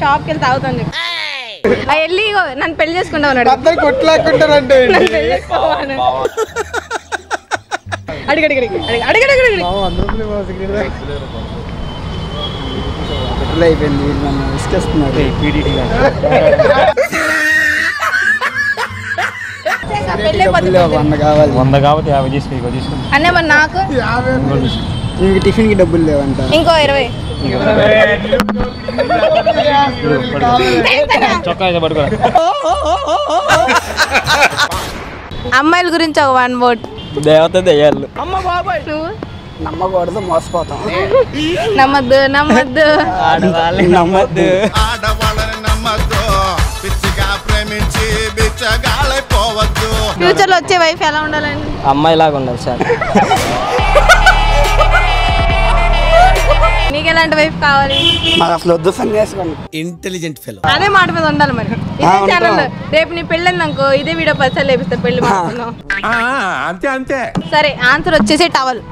షాప్కి వెళ్ళి తాగుతాను చెప్పి వెళ్ళి నన్ను పెళ్లి చేసుకుంటావు అన్నాడు. కొట్లాకుంటారంటే అయిపోయింది నన్ను ఇసుకేస్తున్నారు. కావాలి 100 కాబట్టి 50 తీసుకో అన్న మరి నాకు ఇంక టిఫిన్ కి డబ్బులు లేవంట. ఇంకో 20 చొక్కా పట్టుకో. అమ్మాయిల గురించి ఒక 1 word. దేవత దయ్యాలు. నువ్వు నమ్మకూడదు, మోసపోతాం. నమ్మద్దు నమ్మద్దు నమ్మద్దు. ఫ్యూచర్ లో వచ్చే వైఫ్ ఎలా ఉండాలండి? అమ్మాయి లాగా ఉండాలి సార్. నీకు ఎలాంటి వైఫ్ కావాలి? మాకు అసలు వద్దు, సన్యాసం. Intelligent fellow. అదే మాట మీద ఉండాలి మరి. ఇదే ఛానల్ రేపు నీ పెళ్ళి అనుకో ఇదే వీడియో 10 సార్లు లేపిస్తా పెళ్లి మాట్లాడుతున్నావు. అంతే అంతే. సరే ఆన్సర్ వచ్చేసి టవల్.